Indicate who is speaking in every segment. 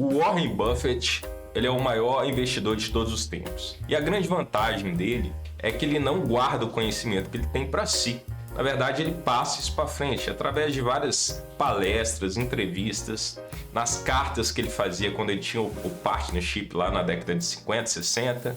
Speaker 1: O Warren Buffett, ele é o maior investidor de todos os tempos. E a grande vantagem dele é que ele não guarda o conhecimento que ele tem para si. Na verdade, ele passa isso para frente através de várias palestras, entrevistas, nas cartas que ele fazia quando ele tinha o partnership lá na década de 50, 60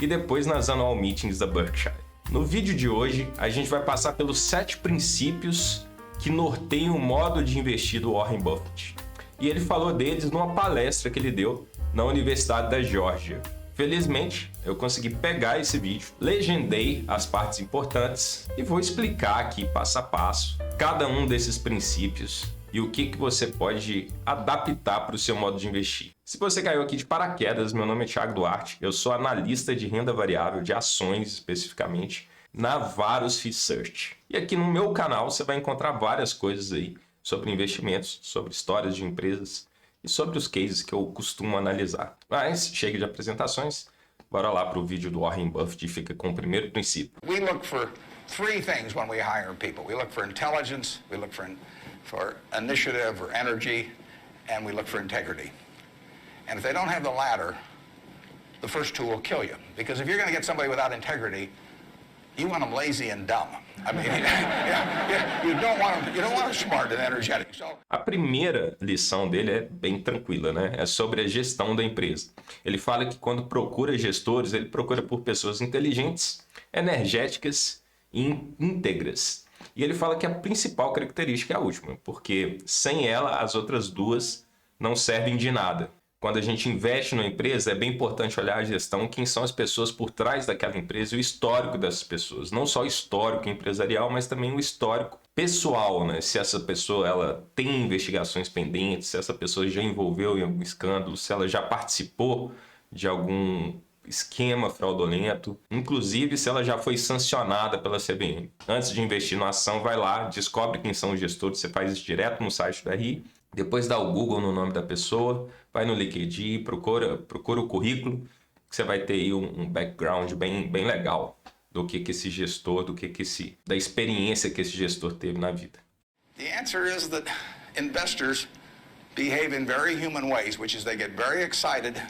Speaker 1: e depois nas annual meetings da Berkshire. No vídeo de hoje, a gente vai passar pelos 7 princípios que norteiam o modo de investir do Warren Buffett. E ele falou deles numa palestra que ele deu na Universidade da Geórgia. Felizmente, eu consegui pegar esse vídeo, legendei as partes importantes e vou explicar aqui passo a passo cada um desses princípios e o que você pode adaptar para o seu modo de investir. Se você caiu aqui de paraquedas, meu nome é Thiago Duarte, eu sou analista de renda variável, de ações especificamente, na Varus Research. E aqui no meu canal você vai encontrar várias coisas aí sobre investimentos, sobre histórias de empresas e sobre os cases que eu costumo analisar. Mas chega de apresentações, bora lá para o vídeo do Warren Buffett e fica com o primeiro princípio.
Speaker 2: We look for 3 things when we hire people. We look for intelligence, we look for initiative or energy, and we look for integrity. And if they don't have the latter, the first 2 will kill you. Because if you're going to get somebody without integrity, you want them lazy and dumb. I mean, you don't want them smart and energetic. So...
Speaker 1: A primeira lição dele é bem tranquila, né? É sobre a gestão da empresa. Ele fala que quando procura gestores, ele procura por pessoas inteligentes, energéticas e íntegras. E ele fala que a principal característica é a última, porque sem ela as outras 2 não servem de nada. Quando a gente investe numa empresa, é bem importante olhar a gestão, quem são as pessoas por trás daquela empresa e o histórico dessas pessoas. Não só o histórico empresarial, mas também o histórico pessoal, né? Se essa pessoa ela tem investigações pendentes, se essa pessoa já envolveu em algum escândalo, se ela já participou de algum esquema fraudulento, inclusive se ela já foi sancionada pela CVM. Antes de investir na ação, vai lá, descobre quem são os gestores, você faz isso direto no site da RI, depois dá o Google no nome da pessoa, vai no LinkedIn, procura o currículo, que você vai ter aí um background bem legal do que esse gestor, da experiência que esse gestor teve na vida.
Speaker 2: The answer is that investors behave in very human ways, which is they get very excited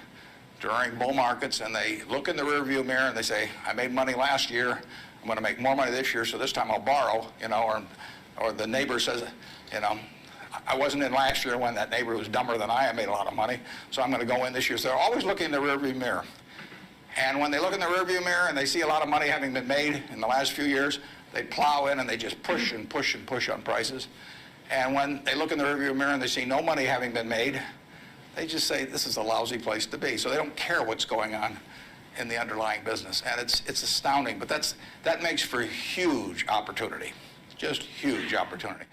Speaker 2: during bull markets and they look in the rearview mirror and they say, I made money last year, I'm going to make more money this year, so this time I'll borrow, or the neighbor says, I wasn't in last year when that neighbor was dumber than I made a lot of money, so I'm going to go in this year. So they're always looking in the rearview mirror. And when they look in the rearview mirror and they see a lot of money having been made in the last few years, they plow in and they just push and push and push on prices. And when they look in the rearview mirror and they see no money having been made, they just say this is a lousy place to be. So they don't care what's going on in the underlying business. And it's astounding, but that makes for huge opportunity, just huge opportunity.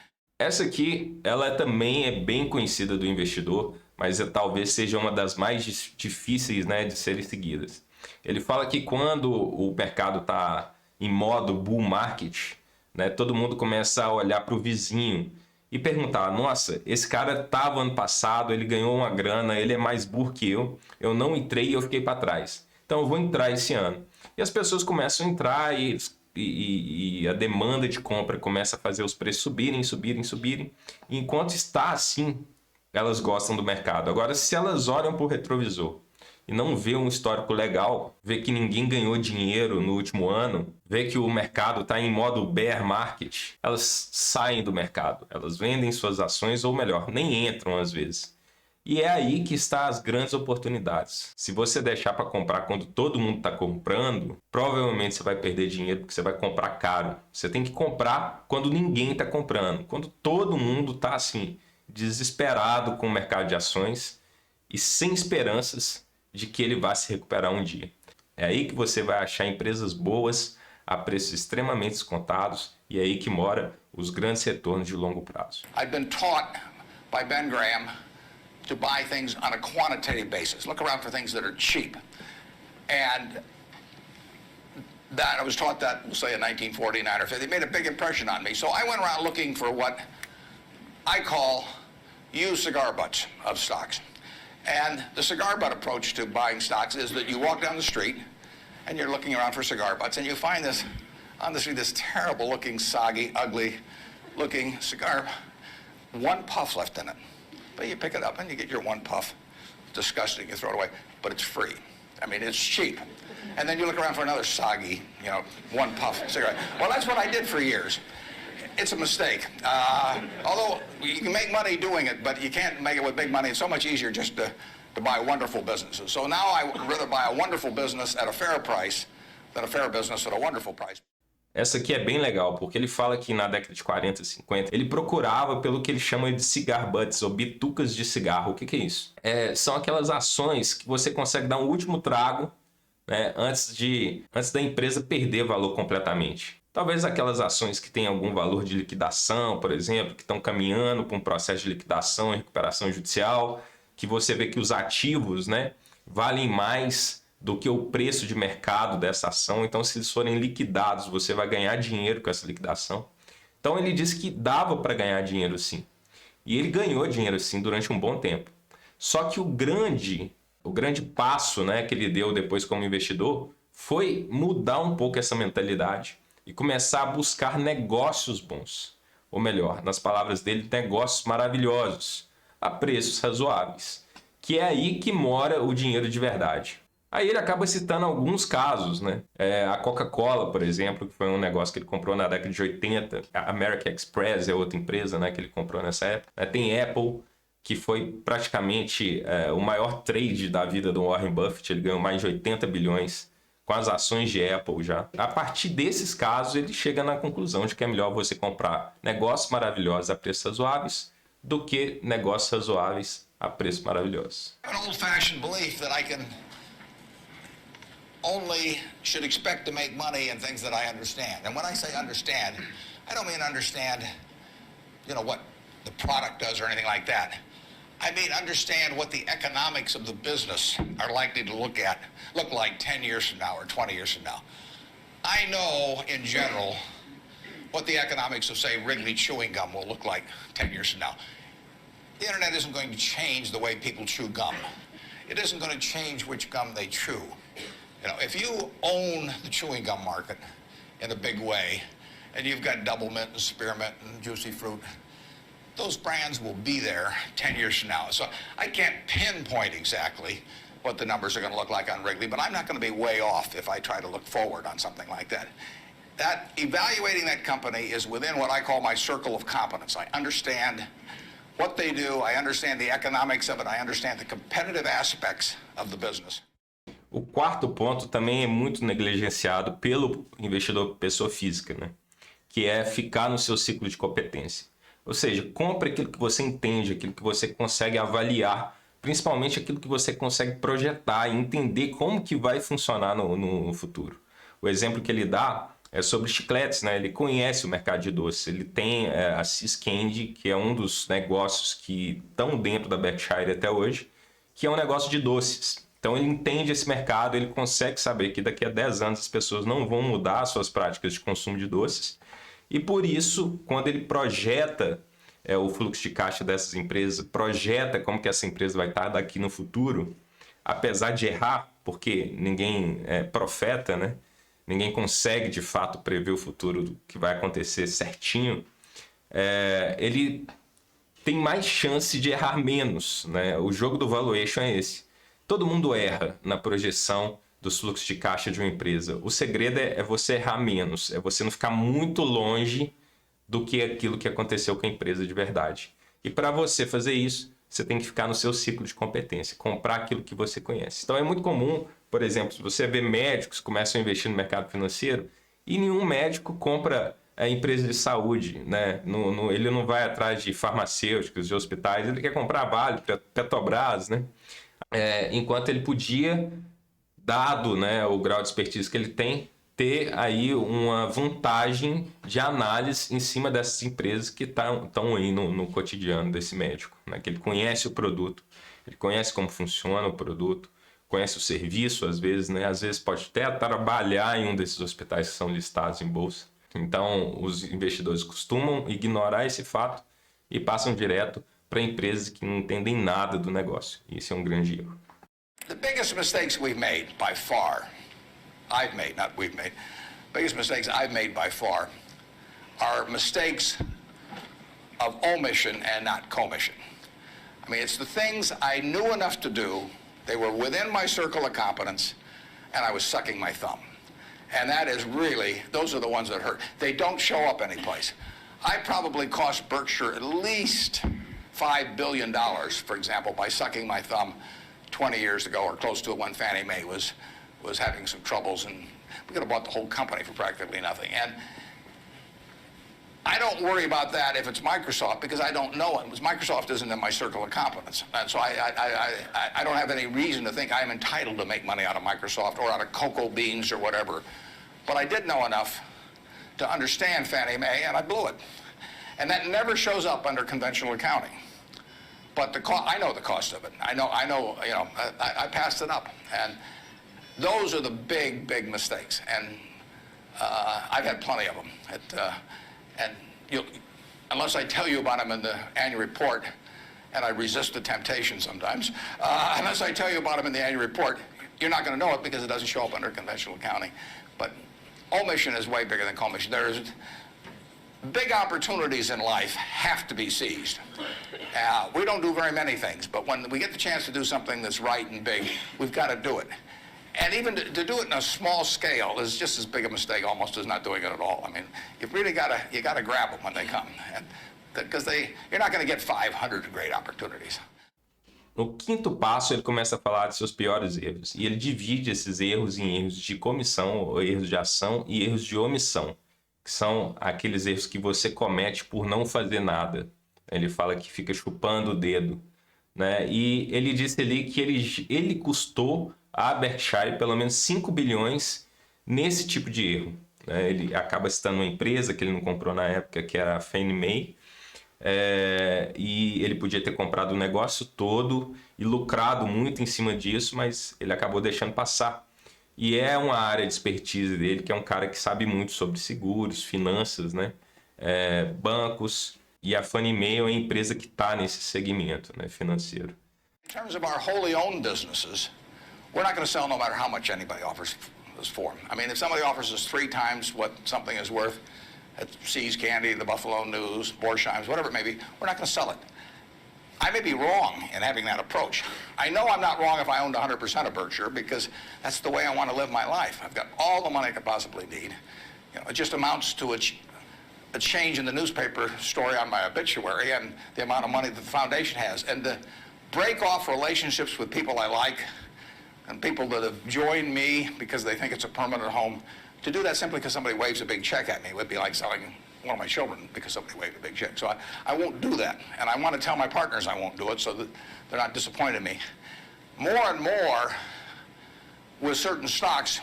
Speaker 1: Essa aqui, ela também é bem conhecida do investidor, mas talvez seja uma das mais difíceis, né, de serem seguidas. Ele fala que quando o mercado está em modo bull market, né, todo mundo começa a olhar para o vizinho e perguntar, nossa, esse cara estava ano passado, ele ganhou uma grana, ele é mais burro que eu não entrei e eu fiquei para trás. Então eu vou entrar esse ano. E as pessoas começam a entrar e a demanda de compra começa a fazer os preços subirem. E enquanto está assim, elas gostam do mercado. Agora, se elas olham para o retrovisor e não vê um histórico legal, vê que ninguém ganhou dinheiro no último ano, vê que o mercado está em modo bear market, elas saem do mercado, elas vendem suas ações, ou melhor, nem entram às vezes. E é aí que estão as grandes oportunidades. Se você deixar para comprar quando todo mundo está comprando, provavelmente você vai perder dinheiro porque você vai comprar caro. Você tem que comprar quando ninguém está comprando, quando todo mundo está assim, desesperado com o mercado de ações e sem esperanças de que ele vá se recuperar um dia. É aí que você vai achar empresas boas a preços extremamente descontados e é aí que mora os grandes retornos de longo prazo.
Speaker 2: I've been taught by Ben Graham to buy things on a quantitative basis. Look around for things that are cheap. And that I was taught that, we'll say in 1949 or 50. It made a big impression on me. So I went around looking for what I call used cigar butts of stocks. And the cigar butt approach to buying stocks is that you walk down the street and you're looking around for cigar butts and you find this on the street, this terrible looking, soggy, ugly looking cigar, one puff left in it. But you pick it up and you get your one puff. disgusting, you throw it away, but it's free. I mean, it's cheap. And then you look around for another soggy, one puff cigarette. Well, that's what I did for years. It's a mistake. Although you can make money doing it, but you can't make it with big money. It's so much easier just to buy wonderful businesses. So now I would rather buy a wonderful business at a fair price than a fair business at a wonderful price.
Speaker 1: Essa aqui é bem legal, porque ele fala que na década de 40 e 50, ele procurava pelo que ele chama de cigar butts, ou bitucas de cigarro. O que é isso? São aquelas ações que você consegue dar um último trago, né, antes da empresa perder valor completamente. Talvez aquelas ações que têm algum valor de liquidação, por exemplo, que estão caminhando para um processo de liquidação e recuperação judicial, que você vê que os ativos, né, valem mais do que o preço de mercado dessa ação. Então, se eles forem liquidados, você vai ganhar dinheiro com essa liquidação. Então, ele disse que dava para ganhar dinheiro sim. E ele ganhou dinheiro sim durante um bom tempo. Só que o grande passo, né, que ele deu depois como investidor foi mudar um pouco essa mentalidade e começar a buscar negócios bons. Ou melhor, nas palavras dele, negócios maravilhosos, a preços razoáveis. Que é aí que mora o dinheiro de verdade. Aí ele acaba citando alguns casos, né? A Coca-Cola, por exemplo, que foi um negócio que ele comprou na década de 80. A American Express é outra empresa, né, que ele comprou nessa época. Tem Apple, que foi praticamente o maior trade da vida do Warren Buffett. Ele ganhou mais de 80 bilhões com as ações de Apple já. A partir desses casos, ele chega na conclusão de que é melhor você comprar negócios maravilhosos a preços razoáveis do que negócios razoáveis a preços maravilhosos.
Speaker 2: An old-fashioned belief that I can only should expect to make money in things that I understand. And when I say understand, I don't mean understand, what the product does or anything like that. I mean understand what the economics of the business are likely to look like 10 years from now or 20 years from now. I know, in general, what the economics of, say, Wrigley chewing gum will look like 10 years from now. The internet isn't going to change the way people chew gum. It isn't going to change which gum they chew. If you own the chewing gum market in a big way, and you've got Double Mint and Spearmint and Juicy Fruit, those brands will be there 10 years from now. So I can't pinpoint exactly what the numbers are going to look like on Wrigley, but I'm not going to be way off if I try to look forward on something like that. That evaluating that company is within what I call my circle of competence. I understand what they do, I understand the economics of it, I understand the competitive aspects of the business.
Speaker 1: O quarto ponto também é muito negligenciado pelo investidor pessoa física, né? Que é ficar no seu ciclo de competência. Ou seja, compre aquilo que você entende, aquilo que você consegue avaliar, principalmente aquilo que você consegue projetar e entender como que vai funcionar no futuro. O exemplo que ele dá é sobre chicletes, né? Ele conhece o mercado de doces, ele tem a See's Candy, que é um dos negócios que estão dentro da Berkshire até hoje, que é um negócio de doces. Então ele entende esse mercado, ele consegue saber que daqui a 10 anos as pessoas não vão mudar suas práticas de consumo de doces. E por isso, quando ele projeta o fluxo de caixa dessas empresas, projeta como que essa empresa vai estar daqui no futuro, apesar de errar, porque ninguém é profeta, né? Ninguém consegue de fato prever o futuro do que vai acontecer certinho, ele tem mais chance de errar menos, né? O jogo do valuation é esse. Todo mundo erra na projeção dos fluxos de caixa de uma empresa. O segredo é você errar menos, é você não ficar muito longe do que aquilo que aconteceu com a empresa de verdade. E para você fazer isso, você tem que ficar no seu ciclo de competência, comprar aquilo que você conhece. Então é muito comum, por exemplo, se você vê médicos que começam a investir no mercado financeiro e nenhum médico compra a empresa de saúde, né? Ele não vai atrás de farmacêuticos, de hospitais, ele quer comprar Vale, Petrobras, né? Enquanto ele podia, dado, né, o grau de expertise que ele tem, ter aí uma vantagem de análise em cima dessas empresas que estão aí no cotidiano desse médico, né? Que ele conhece o produto, ele conhece como funciona o produto, conhece o serviço, às vezes, né? Às vezes pode até trabalhar em um desses hospitais que são listados em bolsa. Então, os investidores costumam ignorar esse fato e passam direto para empresas que não entendem nada do negócio. Isso é um grande erro.
Speaker 2: The biggest mistakes we've made by far, I've made, not we've made, biggest mistakes I've made by far are mistakes of omission and not commission. I mean, it's the things I knew enough to do. They were within my circle of competence, and I was sucking my thumb. And that is really, those are the ones that hurt. They don't show up anyplace. I probably cost Berkshire at least $5 billion, for example, by sucking my thumb 20 years ago, or close to it, when Fannie Mae was having some troubles, and we could have bought the whole company for practically nothing. And I don't worry about that if it's Microsoft, because I don't know it. Microsoft isn't in my circle of competence. And so I don't have any reason to think I'm entitled to make money out of Microsoft or out of cocoa beans or whatever. But I did know enough to understand Fannie Mae, and I blew it. And that never shows up under conventional accounting. But I know the cost of it. I know, you know, I passed it up. And those are the big, big mistakes. And I've had plenty of them. And unless I tell you about them in the annual report, and I resist the temptation sometimes, unless I tell you about them in the annual report, you're not going to know it because it doesn't show up under conventional accounting. But omission is way bigger than commission. There's big opportunities in life have to be seized. We don't do very many things, but when we get the chance to do something that's right and big, we've got to do it. And even to do it in a small scale is just as big a mistake almost as not doing it at all. I mean, you've really got to grab them when they come, because you're not going to get 500 great opportunities.
Speaker 1: No quinto passo, ele começa a falar de seus piores erros. E ele divide esses erros em erros de comissão, erros de ação e erros de omissão, que são aqueles erros que você comete por não fazer nada. Ele fala que fica chupando o dedo, né? E ele disse ali que ele custou a Berkshire pelo menos 5 bilhões nesse tipo de erro, né? Ele acaba citando uma empresa que ele não comprou na época, que era a Fannie Mae, e ele podia ter comprado o negócio todo e lucrado muito em cima disso, mas ele acabou deixando passar. E é uma área de expertise dele, que é um cara que sabe muito sobre seguros, finanças, né? Bancos, e a Fannie Mae é uma empresa que está nesse segmento, né, financeiro.
Speaker 2: In terms of our wholly owned businesses, we're not going to sell no matter how much anybody offers us for them. I mean, if somebody offers us 3 times what something is worth at See's Candy, the Buffalo News, Borsheim's, whatever it may be, we're not going to sell it. I may be wrong in having that approach. I know I'm not wrong if I owned 100% of Berkshire, because that's the way I want to live my life. I've got all the money I could possibly need. You know, it just amounts to a change in the newspaper story on my obituary and the amount of money that the foundation has. And to break off relationships with people I like and people that have joined me because they think it's a permanent home, to do that simply because somebody waves a big check at me would be like selling one of my children because somebody waved a big check. So I won't do that. And I want to tell my partners I won't do it so that they're not disappointed in me. More and more, with certain stocks,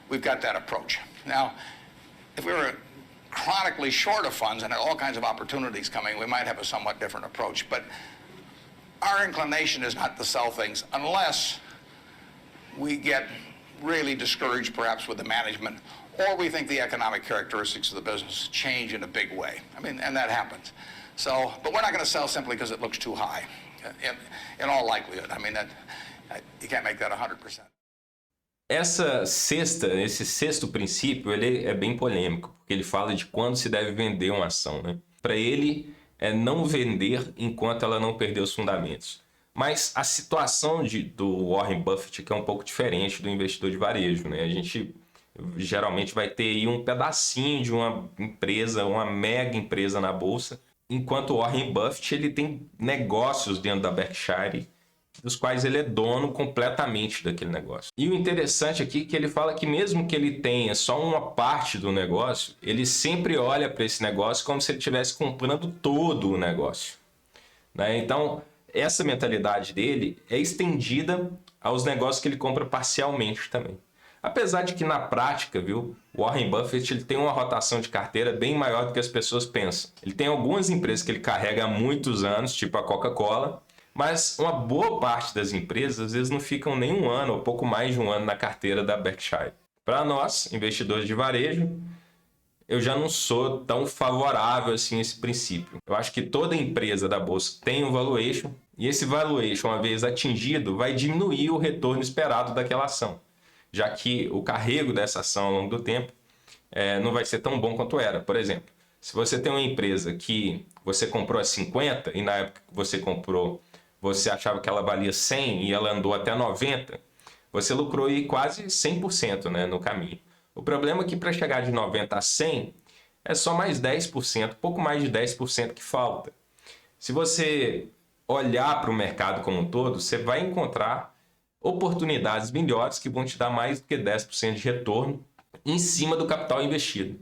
Speaker 2: we've got that approach. Now, if we were chronically short of funds and had all kinds of opportunities coming, we might have a somewhat different approach. But our inclination is not to sell things unless we get really discouraged perhaps with the management, or we think the economic characteristics of the business change in a big way. I mean, and that happens. So, but we're not going to sell simply because it looks too high, in all likelihood. I mean, you can't make that 100%.
Speaker 1: Esse sexto princípio, ele é bem polêmico, porque ele fala de quando se deve vender uma ação, né? Para ele, é não vender enquanto ela não perder os fundamentos. Mas a situação do Warren Buffett que é um pouco diferente do investidor de varejo, né? A gente geralmente vai ter aí um pedacinho de uma empresa, uma mega empresa na bolsa, enquanto o Warren Buffett ele tem negócios dentro da Berkshire, dos quais ele é dono completamente daquele negócio. E o interessante aqui é que ele fala que mesmo que ele tenha só uma parte do negócio, ele sempre olha para esse negócio como se ele estivesse comprando todo o negócio, né? Então, essa mentalidade dele é estendida aos negócios que ele compra parcialmente também. Apesar de que na prática, viu, o Warren Buffett ele tem uma rotação de carteira bem maior do que as pessoas pensam. Ele tem algumas empresas que ele carrega há muitos anos, tipo a Coca-Cola, mas uma boa parte das empresas às vezes não ficam nem um ano ou pouco mais de um ano na carteira da Berkshire. Para nós, investidores de varejo, eu já não sou tão favorável assim a esse princípio. Eu acho que toda empresa da bolsa tem um valuation, e esse valuation, uma vez atingido, vai diminuir o retorno esperado daquela ação, já que o carrego dessa ação ao longo do tempo não vai ser tão bom quanto era. Por exemplo, se você tem uma empresa que você comprou a 50 e na época que você comprou você achava que ela valia 100 e ela andou até 90, você lucrou aí quase 100%, né, no caminho. O problema é que para chegar de 90 a 100 é só mais 10%, pouco mais de 10% que falta. Se você olhar para o mercado como um todo, você vai encontrar oportunidades melhores que vão te dar mais do que 10% de retorno em cima do capital investido.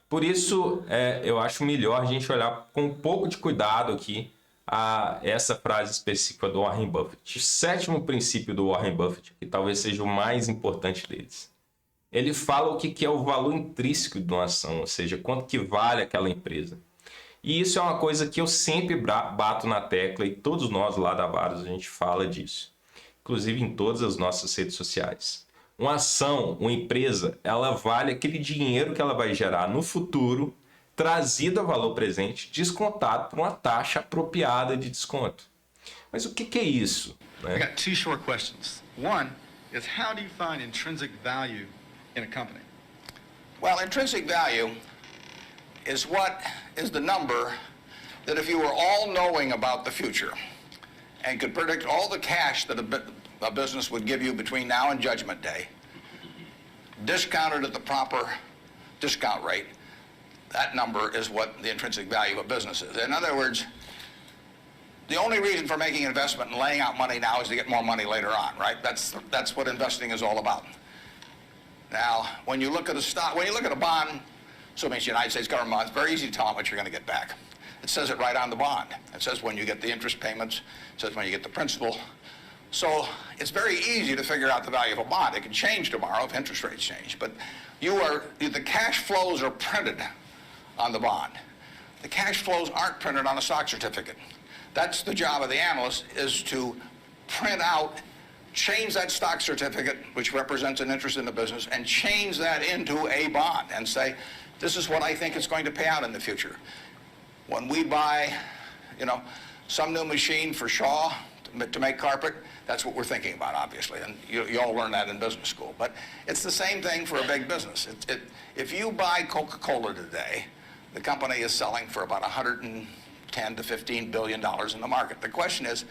Speaker 1: Por isso, eu acho melhor a gente olhar com um pouco de cuidado aqui a essa frase específica do Warren Buffett. O sétimo princípio do Warren Buffett, que talvez seja o mais importante deles. Ele fala o que é o valor intrínseco de uma ação, ou seja, quanto que vale aquela empresa. E isso é uma coisa que eu sempre bato na tecla e todos nós lá da Varos a gente fala disso. Inclusive em todas as nossas redes sociais. Uma ação, uma empresa, ela vale aquele dinheiro que ela vai gerar no futuro, trazido a valor presente, descontado por uma taxa apropriada de desconto. Mas o que é isso?
Speaker 3: I got two short questions. One is, how do you find intrinsic value in a company?
Speaker 2: Well, intrinsic value is what is the number that if you were all knowing about the future and could predict all the cash that a business would give you between now and Judgment Day, discounted at the proper discount rate, that number is what the intrinsic value of a business is. In other words, the only reason for making an investment and laying out money now is to get more money later on, right? That's what investing is all about. Now, when you look at a stock, when you look at a bond, assuming it's the United States government bond, it's very easy to tell how much you're going to get back. It says it right on the bond. It says when you get the interest payments, it says when you get the principal. So it's very easy to figure out the value of a bond. It can change tomorrow if interest rates change, but the cash flows are printed on the bond. The cash flows aren't printed on a stock certificate. That's the job of the analyst, is to print out, change that stock certificate, which represents an interest in the business, and change that into a bond and say, this is what I think it's going to pay out in the future. When we buy, some new machine for Shaw to make carpet, that's what we're thinking about, obviously, and you all learn that in business school. But it's the same thing for a big business. If you buy Coca-Cola today, the company is selling for about $110 to $15 billion in the market. The question is,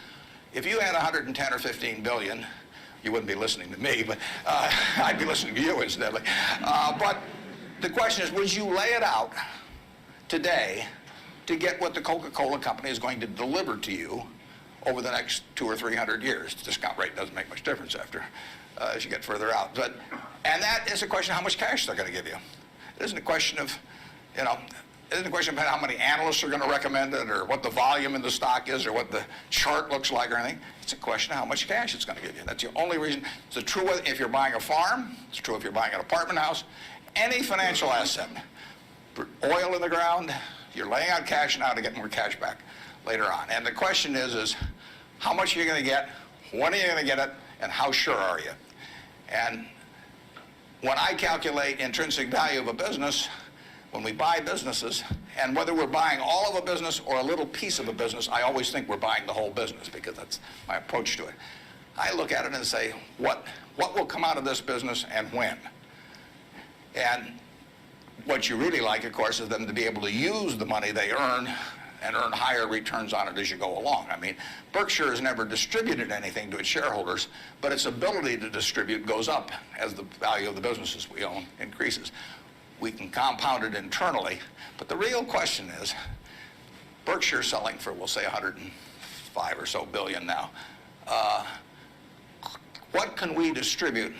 Speaker 2: if you had 110 or 15 billion, you wouldn't be listening to me, but I'd be listening to you incidentally. But the question is, would you lay it out today to get what the Coca-Cola company is going to deliver to you over the next 200 or 300 years? The discount rate doesn't make much difference as you get further out. And that is a question of how much cash they're going to give you. It isn't a question of, it isn't a question about how many analysts are going to recommend it or what the volume in the stock is or what the chart looks like or anything. It's a question of how much cash it's going to give you. That's the only reason. It's true if you're buying a farm. It's true if you're buying an apartment house. Any financial asset. Oil in the ground, you're laying out cash now to get more cash back later on. And the question is how much are you going to get, when are you going to get it, and how sure are you? And when I calculate intrinsic value of a business, when we buy businesses, and whether we're buying all of a business or a little piece of a business, I always think we're buying the whole business because that's my approach to it. I look at it and say, what will come out of this business and when? And what you really like, of course, is them to be able to use the money they earn and earn higher returns on it as you go along. I mean, Berkshire has never distributed anything to its shareholders, but its ability to distribute goes up as the value of the businesses we own increases. We can compound it internally, but the real question is, Berkshire selling for, we'll say, 105 or so billion now. What can we distribute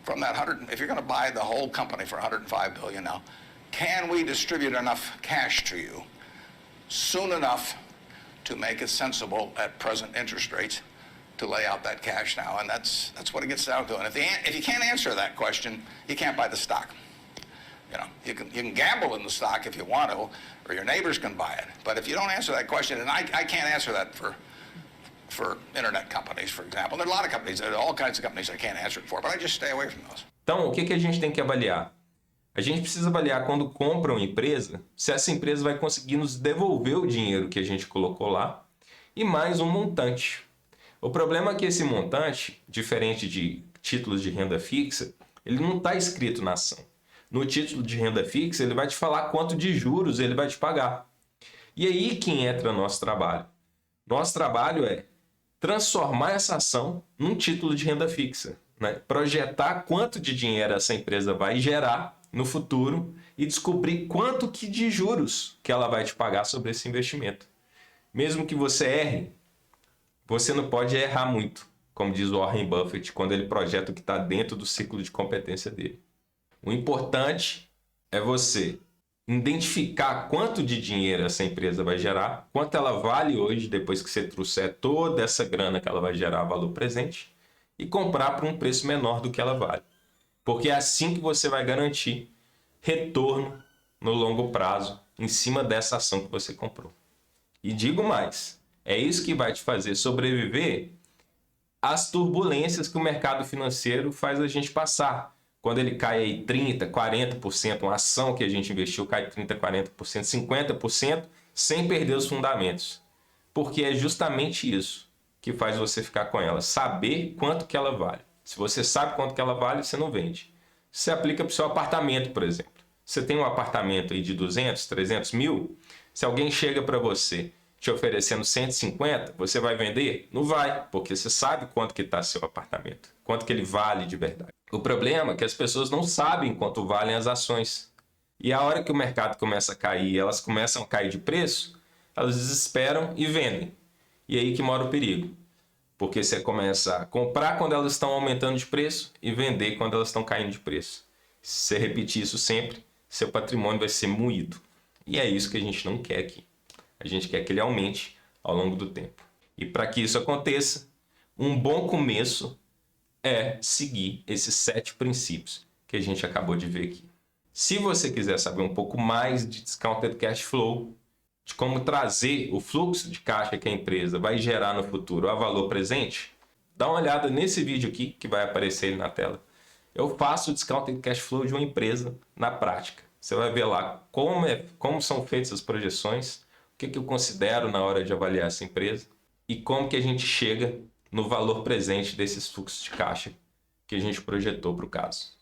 Speaker 2: from that 100? If you're going to buy the whole company for 105 billion now, can we distribute enough cash to you soon enough to make it sensible at present interest rates to lay out that cash now? And that's what it gets down to. And if you can't answer that question, you can't buy the stock. You can gamble in the stock if you want to, or your neighbors can buy it. But if you don't answer that question, and I can't answer that for internet companies, for example. There are a lot of companies, there are all kinds of companies I can't answer it for, but I just stay away from those.
Speaker 1: Então, o que a gente tem que avaliar? A gente precisa avaliar quando compra uma empresa, se essa empresa vai conseguir nos devolver o dinheiro que a gente colocou lá e mais um montante. O problema é que esse montante, diferente de títulos de renda fixa, ele não está escrito na ação. No título de renda fixa, ele vai te falar quanto de juros ele vai te pagar. E aí que entra nosso trabalho. Nosso trabalho é transformar essa ação num título de renda fixa, né? Projetar quanto de dinheiro essa empresa vai gerar no futuro e descobrir quanto que de juros que ela vai te pagar sobre esse investimento. Mesmo que você erre, você não pode errar muito, como diz o Warren Buffett, quando ele projeta o que está dentro do ciclo de competência dele. O importante é você identificar quanto de dinheiro essa empresa vai gerar, quanto ela vale hoje, depois que você trouxer toda essa grana que ela vai gerar valor presente, e comprar por um preço menor do que ela vale. Porque é assim que você vai garantir retorno no longo prazo em cima dessa ação que você comprou. E digo mais, é isso que vai te fazer sobreviver às turbulências que o mercado financeiro faz a gente passar. Quando ele cai aí 30%, 40%, uma ação que a gente investiu cai 30%, 40%, 50%, sem perder os fundamentos. Porque é justamente isso que faz você ficar com ela, saber quanto que ela vale. Se você sabe quanto que ela vale, você não vende. Isso se aplica para o seu apartamento, por exemplo. Você tem um apartamento aí de 200, 300 mil, se alguém chega para você te oferecendo 150, você vai vender? Não vai, porque você sabe quanto que está seu apartamento, quanto que ele vale de verdade. O problema é que as pessoas não sabem quanto valem as ações. E a hora que o mercado começa a cair, elas começam a cair de preço, elas desesperam e vendem. E aí que mora o perigo. Porque você começa a comprar quando elas estão aumentando de preço e vender quando elas estão caindo de preço. Se você repetir isso sempre, seu patrimônio vai ser moído. E é isso que a gente não quer aqui. A gente quer que ele aumente ao longo do tempo. E para que isso aconteça, um bom começo é seguir esses 7 princípios que a gente acabou de ver aqui. Se você quiser saber um pouco mais de Discounted Cash Flow, de como trazer o fluxo de caixa que a empresa vai gerar no futuro a valor presente, dá uma olhada nesse vídeo aqui que vai aparecer na tela. Eu faço o Discounted Cash Flow de uma empresa na prática. Você vai ver lá como são feitas as projeções, o que eu considero na hora de avaliar essa empresa e como que a gente chega no valor presente desses fluxos de caixa que a gente projetou para o caso.